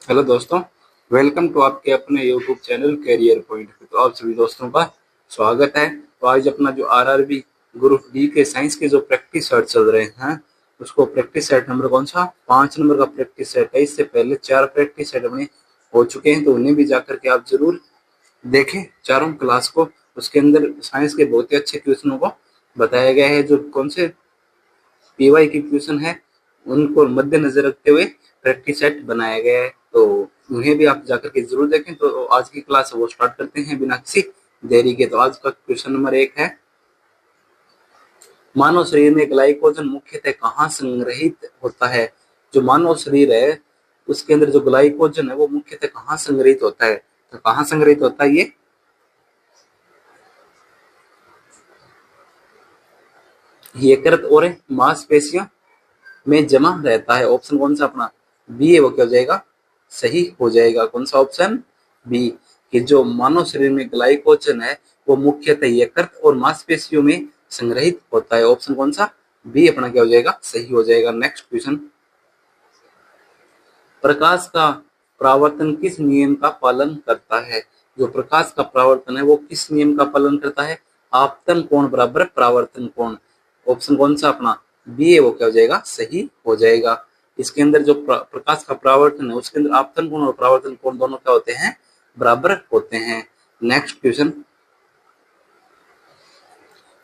Hello दोस्तों। Welcome to आपके अपने यूट्यूब चैनल कैरियर पॉइंट पे। तो आप सभी दोस्तों का स्वागत है। तो आज अपना जो आरआरबी ग्रुप डी के साइंस के जो प्रैक्टिस सेट चल रहे हैं, उसको प्रैक्टिस सेट नंबर कौन सा 5 नंबर का प्रैक्टिस सेट है। इससे पहले 4 प्रैक्टिस सेट अपने हो चुके हैं, तो उन्हें भी जाकर के आप जरूर देखें चारों क्लास को। उसके अंदर साइंस के बहुत ही अच्छे क्वेश्चनों को बताया गया है। जो कौन से पीवाई की क्वेश्चन है उनको मद्देनजर रखते हुए प्रैक्टिस सेट बनाया गया है, तो उन्हें भी आप जाकर के जरूर देखें। तो आज की क्लास वो स्टार्ट करते हैं बिना किसी देरी के। तो आज का क्वेश्चन नंबर 1 है, मानव शरीर में ग्लाइकोजन मुख्यतः कहाँ संग्रहित होता है। जो मानव शरीर है उसके अंदर जो ग्लाइकोजन है वो मुख्यतः कहाँ संग्रहित होता है। तो कहाँ संग्रहित होता है ये यकृत और मांसपेशियों में जमा रहता है। ऑप्शन कौन सा अपना बी है, वो क्या हो जाएगा, सही हो जाएगा। कौन सा ऑप्शन बी, कि जो मानव शरीर में ग्लाइकोजन है वो मुख्यतः यकृत और मांसपेशियों में संग्रहित होता है। ऑप्शन कौन सा बी अपना क्या हो जाएगा, सही हो जाएगा। नेक्स्ट क्वेश्चन, प्रकाश का परावर्तन किस नियम का पालन करता है। जो प्रकाश का परावर्तन है वो किस नियम का पालन करता है, आपतन कोण बराबर परावर्तन कोण। ऑप्शन कौन सा अपना बी है, वो क्या हो जाएगा, सही हो जाएगा। इसके अंदर जो प्रकाश का परावर्तन है उसके अंदर आपतन कोण और परावर्तन कोण दोनों क्या होते हैं, बराबर होते हैं। नेक्स्ट क्वेश्चन,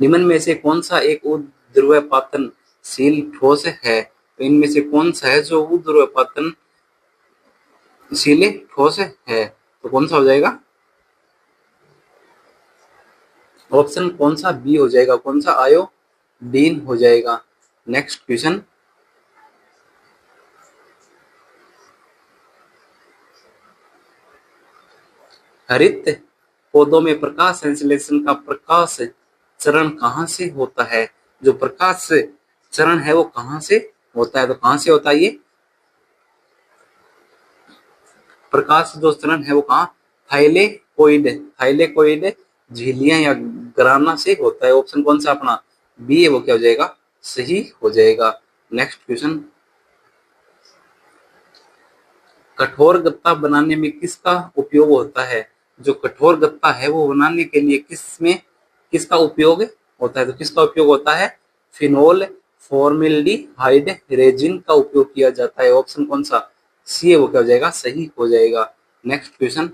निम्न में से कौन सा एक उध्रुवपातनशील ठोस है। तो इनमें से कौन सा है जो उध्रुवपातन इसीलिए ठोस है, तो कौन सा हो जाएगा, ऑप्शन कौन सा बी हो जाएगा, कौन सा आयोडीन हो जाएगा। नेक्स्ट क्वेश्चन, हरित पौधों में प्रकाश संश्लेषण का प्रकाश चरण कहाँ से होता है। जो प्रकाश चरण है वो कहाँ से होता है, तो कहाँ से होता है ये प्रकाश जो चरण है वो कहाँ, थाइलेकोइड झिल्लियां या ग्राना से होता है। ऑप्शन कौन सा अपना बी है, वो क्या हो जाएगा, सही हो जाएगा। नेक्स्ट क्वेश्चन, कठोर गत्ता बनाने में किसका उपयोग होता है। जो कठोर गत्ता है वो बनाने के लिए किसका उपयोग होता है, तो किसका उपयोग होता है, फिनोल फॉर्मेल्डिहाइड रेजिन का उपयोग किया जाता है। ऑप्शन कौन सा सी है, वो क्या हो जाएगा, सही हो जाएगा। नेक्स्ट क्वेश्चन,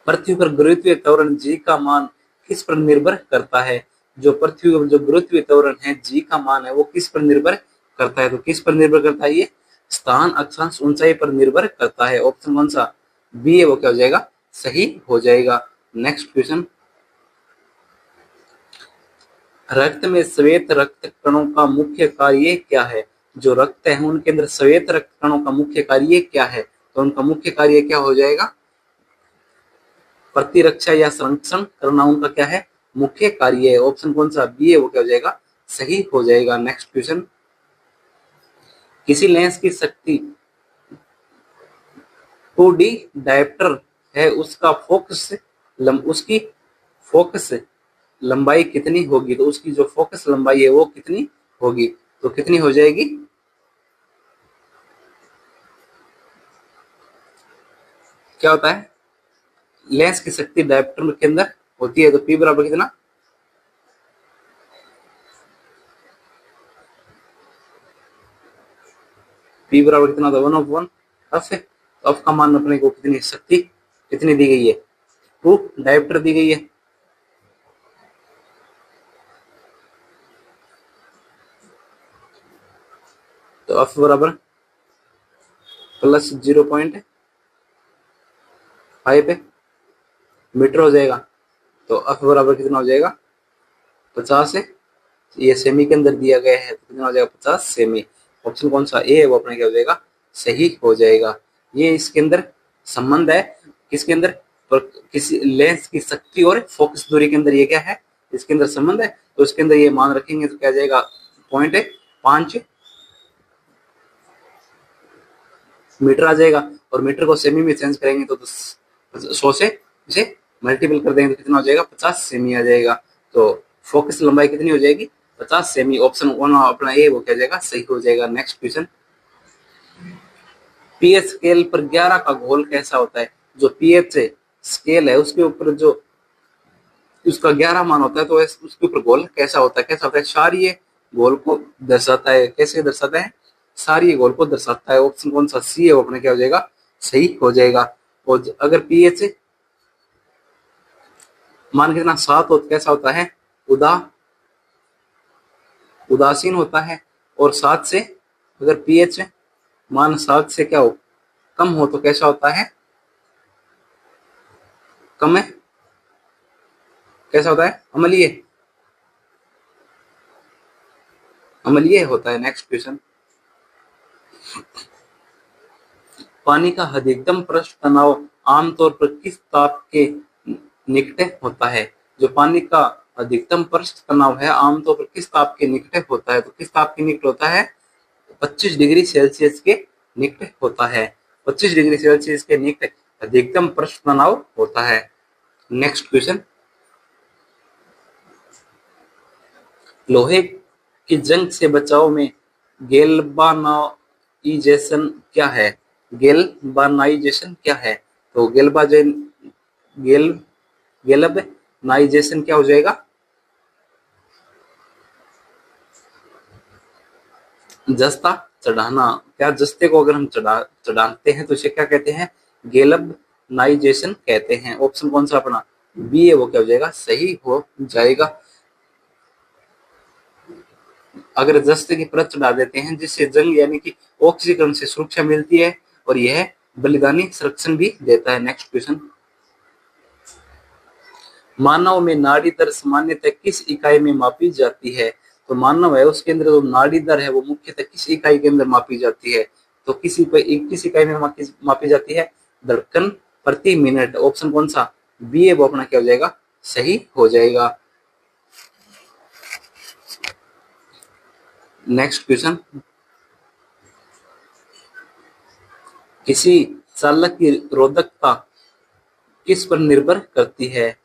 पृथ्वी पर गुरुत्वीय त्वरण जी का मान किस पर निर्भर करता है। जो पृथ्वी पर जो गुरुत्वीय त्वरण है जी का मान है वो किस पर निर्भर करता है, तो किस पर निर्भर करता है ये स्थान अक्षांश ऊंचाई पर निर्भर करता है। ऑप्शन कौन सा बी है, वो क्या हो जाएगा, सही हो जाएगा। नेक्स्ट क्वेश्चन, रक्त में श्वेत रक्त कणों का मुख्य कार्य क्या है। जो रक्त है उनके अंदर श्वेत रक्त कणों का मुख्य कार्य क्या है, तो उनका मुख्य कार्य क्या हो जाएगा, प्रतिरक्षा या संरक्षण करना उनका क्या है, मुख्य कार्य है। ऑप्शन कौन सा बी है, वो क्या हो जाएगा, सही हो जाएगा। नेक्स्ट क्वेश्चन, किसी लेंस की शक्ति 2D डायप्टर है उसका उसकी फोकस लंबाई कितनी होगी। तो उसकी जो फोकस लंबाई है वो कितनी होगी, तो कितनी हो जाएगी, क्या होता है, लेंस की शक्ति डायप्टर के अंदर होती है तो पी बराबर कितना, पी बराबर कितना होता है 1/1 एफ। एफ का मान अपने को कितनी शक्ति कितनी दी गई है, 2 डायप्टर दी गई है। तो एफ बराबर प्लस 0.5 मीटर हो जाएगा। तो एफ बराबर कितना हो जाएगा, 50 है। ये सेमी के अंदर दिया गया है तो कितना हो जाएगा, 50 सेमी। ऑप्शन कौन सा ए है, वो अपने क्या हो जाएगा, सही हो जाएगा। ये इसके अंदर संबंध है, किसके अंदर, किसी लेंस की शक्ति और फोकस दूरी के अंदर ये क्या है, इसके अंदर संबंध है। तो इसके अंदर ये मान रखेंगे तो क्या जाएगा, 0.5 मीटर आ जाएगा। और मीटर को सेमी में चेंज करेंगे तो 100 से इसे मल्टीपल कर देंगे तो कितना हो जाएगा, 50 सेमी आ जाएगा। तो फोकस लंबाई कितनी हो जाएगी, 50 सेमी। ऑप्शन वन अपना ए वो क्या जाएगा, सही हो जाएगा। नेक्स्ट क्वेश्चन, पीएच स्केल पर 11 का घोल कैसा होता है? जो पीएच स्केल है उसके ऊपर जो उसका 11 मान होता है तो उसके ऊपर घोल कैसा होता है? कैसा होता है? क्षारीय घोल को दर्शाता है। कैसे दर्शाता है? क्षारीय घोल को दर्शाता है। ऑप्शन कौन सा सी है वो अपने क्या हो जाएगा? सही हो जाएगा। और अगर पीएच मान कितना 7 हो तो कैसा होता है? उदासीन होता है। और 7 से अगर पीएच मान 7 से क्या हो? कम हो तो कैसा होता है? कम है। कैसा होता है? अम्लीय। अम्लीय होता है। नेक्स्ट क्वेश्चन, पानी का अधिकतम पृष्ठ तनाव आमतौर पर किस ताप के निकट होता है? जो पानी का अधिकतम पृष्ठ तनाव है आमतौर पर किस ताप के निकट होता है? तो किस ताप के निकट होता है? 25 डिग्री सेल्सियस के निकट होता है। 25 डिग्री सेल्सियस के निकट अधिकतम पृष्ठ तनाव होता है। नेक्स्ट क्वेश्चन, लोहे की जंग से बचाव में गैल्वानाइजेशन क्या है? गैल्वानाइजेशन क्या है? तो गैल्वेनाइजेशन क्या हो जाएगा? जस्ता चढ़ाना। क्या जस्ते को अगर हम चढ़ाते हैं तो इसे क्या कहते हैं? गैल्वेनाइजेशन कहते हैं। ऑप्शन कौन सा अपना बी है वो क्या हो जाएगा? सही हो जाएगा। अगर जस्ते की परत चढ़ा देते हैं जिससे जंग यानी कि ऑक्सीकरण से सुरक्षा मिलती है और यह बलिदानी संरक्षण भी देता है। नेक्स्ट क्वेश्चन, मानव में नाड़ी दर सामान्यतः किस इकाई में मापी जाती है? तो मानव है उसके अंदर जो नाड़ी दर है वो मुख्यतः किस इकाई के अंदर मापी जाती है? तो किस इकाई में मापी जाती है? धड़कन प्रति मिनट। ऑप्शन कौन सा बी है वो अपना क्या हो जाएगा? सही हो जाएगा। नेक्स्ट क्वेश्चन, किसी चालक की रोधकता किस पर निर्भर करती है?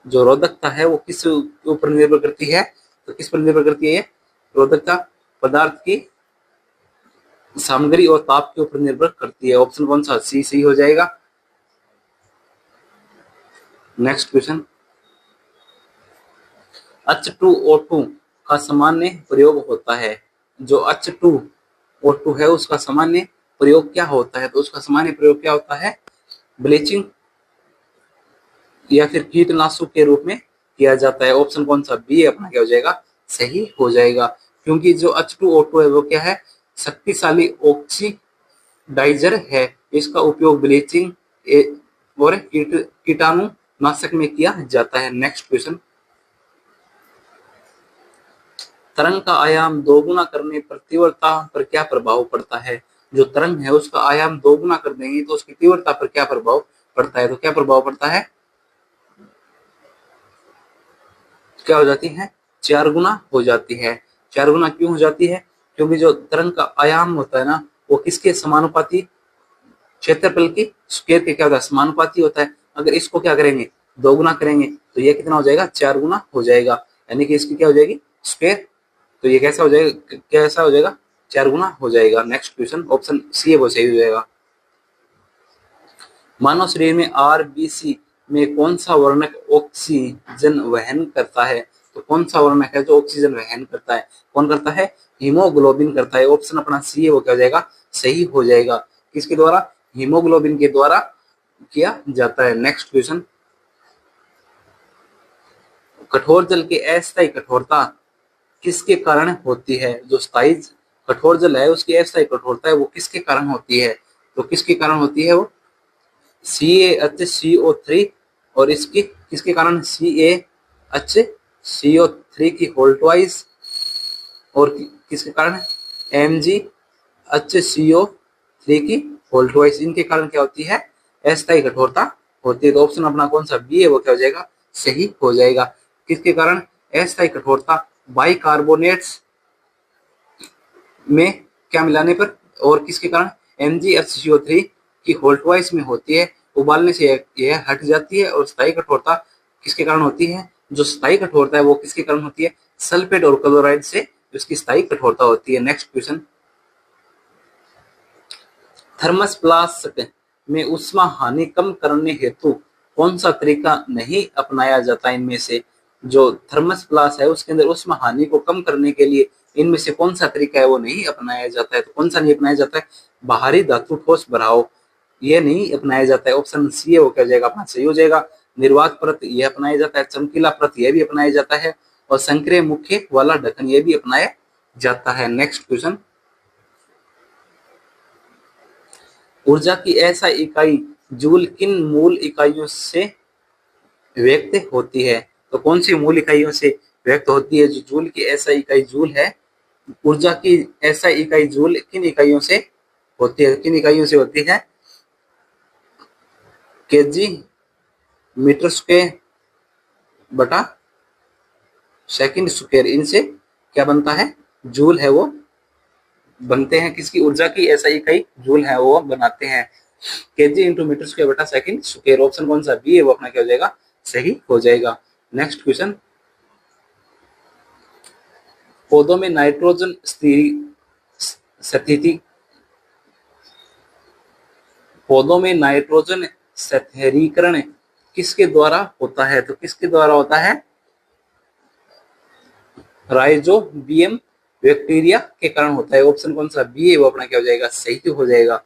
जो रोधकता है वो किस ऊपर निर्भर करती है? तो किस पर निर्भर करती है? रोधकता पदार्थ की सामग्री और ताप के ऊपर निर्भर करती है। ऑप्शन कौन सा सी सही हो जाएगा। नेक्स्ट क्वेश्चन, H2O2 का सामान्य प्रयोग होता है। जो H2O2 है उसका सामान्य प्रयोग क्या होता है? तो उसका सामान्य प्रयोग क्या होता है? ब्लीचिंग या फिर कीटनाशक के रूप में किया जाता है। ऑप्शन कौन सा बी अपना क्या हो जाएगा? सही हो जाएगा। क्योंकि जो H2O2 है वो क्या है? शक्तिशाली ऑक्सीडाइजर है। इसका उपयोग ब्लीचिंग और कीटाणुनाशक में किया जाता है। नेक्स्ट क्वेश्चन, तरंग का आयाम दोगुना करने पर तीव्रता पर क्या प्रभाव पड़ता है? जो तरंग है उसका आयाम दोगुना कर देंगे तो उसकी तीव्रता पर क्या प्रभाव पड़ता है? तो क्या प्रभाव पड़ता है? क्या हो जाती है? 4 गुना हो जाती है। 4 गुना क्यों हो जाती है? क्योंकि जो तरंग का आयाम होता है ना वो किसके समानुपाती? क्षेत्रफल की स्क्वायर के क्या होता है? समानुपाती होता है। अगर इसको क्या करेंगे? 2 गुना करेंगे तो ये कितना हो जाएगा? 4 गुना हो जाएगा। यानी कि इसकी क्या हो जाएगी? स्क्वायर। तो ये कैसा हो जाएगा? कैसा हो जाएगा? 4 गुना हो जाएगा। नेक्स्ट क्वेश्चन, ऑप्शन सी है वो सही हो जाएगा। मानव शरीर में आरबीसी में कौन सा वर्णक ऑक्सीजन वहन करता है? तो कौन सा वर्णक है जो ऑक्सीजन वहन करता है? कौन करता है? हीमोग्लोबिन करता है। ऑप्शन अपना सी है वो क्या हो जाएगा? सही हो जाएगा। किसके द्वारा? हीमोग्लोबिन के द्वारा किया जाता है। नेक्स्ट क्वेश्चन, कठोर जल की अस्थायी कठोरता किसके कारण होती है? जो स्थायी कठोर जल है उसकी अस्थायी कठोरता है वो किसके कारण होती है? तो किसके कारण होती है वो? CaHCO3 और इसकी किसके कारण? CaHCO3 की होल ट्वाइस और किसके कारण? MgHCO3 की होल ट्वाइस। इनके कारण क्या होती है? अस्थायी कठोरता होती है। तो ऑप्शन अपना कौन सा बी है वो क्या हो जाएगा? सही हो जाएगा। किसके कारण अस्थायी कठोरता? बाइकार्बोनेट्स में क्या मिलाने पर और किसके कारण? MgHCO3 की होल ट्वाइस में होती है। उबालने से यह हट जाती है। और स्थायी कठोरता किसके कारण होती है? जो स्थायी कठोरता है वो किसके कारण होती है? सल्फेट और क्लोराइड से उसकी स्थायी कठोरता होती है। नेक्स्ट क्वेश्चन, थर्मस फ्लास्क में ऊष्मा हानि कम करने हेतु कौन सा तरीका नहीं अपनाया जाता? इनमें से जो थर्मस फ्लास्क है उसके अंदर ऊष्मा हानि को कम करने के लिए इनमें से कौन सा तरीका है वो नहीं अपनाया जाता है? तो कौन सा नहीं अपनाया जाता है? बाहरी धातु ठोस भराव, ये नहीं अपनाया जाता है। ऑप्शन सी है वो क्या हो जाएगा अपना सही हो जाएगा। निर्वात परत ये अपनाया जाता है, चमकीला परत ये भी अपनाया जाता है, और संक्रिय मुख्य वाला ढक्कन ये भी अपनाया जाता है। नेक्स्ट क्वेश्चन, ऊर्जा की ऐसा इकाई जूल किन मूल इकाइयों से व्यक्त होती है? तो कौन सी मूल इकाइयों से व्यक्त होती है? जो जूल की ऐसा इकाई जूल है, ऊर्जा की ऐसा इकाई जूल किन इकाइयों से होती है? किन इकाइयों से होती है? केजी, मीटर स्क्वायर बटा सेकंड स्क्वायर, इनसे क्या बनता है? जूल है वो बनते हैं। किसकी? ऊर्जा की ऐसा इकाई जूल है वो बनाते हैं। केजी इंटू मीटर स्क्वायर बटा सेकंड स्क्वायर, ऑप्शन कौन सा बी है वो अपना क्या हो जाएगा सही हो जाएगा। नेक्स्ट क्वेश्चन, पौधों में नाइट्रोजन स्थिति पौधों में नाइट्रोजन स्थिरीकरण किसके द्वारा होता है? तो किसके द्वारा होता है? राइजोबियम बैक्टीरिया के कारण होता है। ऑप्शन कौन सा बी है वो अपना क्या हो जाएगा सही हो जाएगा।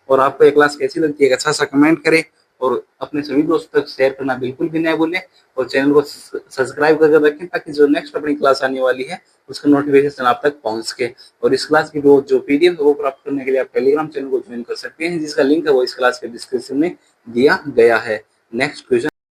और आपको ये क्लास कैसी लगती है अच्छा सा कमेंट करें, और अपने सभी दोस्तों तक शेयर करना बिल्कुल भी नहीं भूलें, और चैनल को सब्सक्राइब करके रखें ताकि जो नेक्स्ट अपनी क्लास आने वाली है उसका नोटिफिकेशन आप तक पहुंच सके। और इस क्लास की जो पीडीएफ है वो प्राप्त करने के लिए आप टेलीग्राम चैनल को ज्वाइन कर सकते हैं, जिसका लिंक है वो इस क्लास के डिस्क्रिप्शन में दिया गया है। Next question,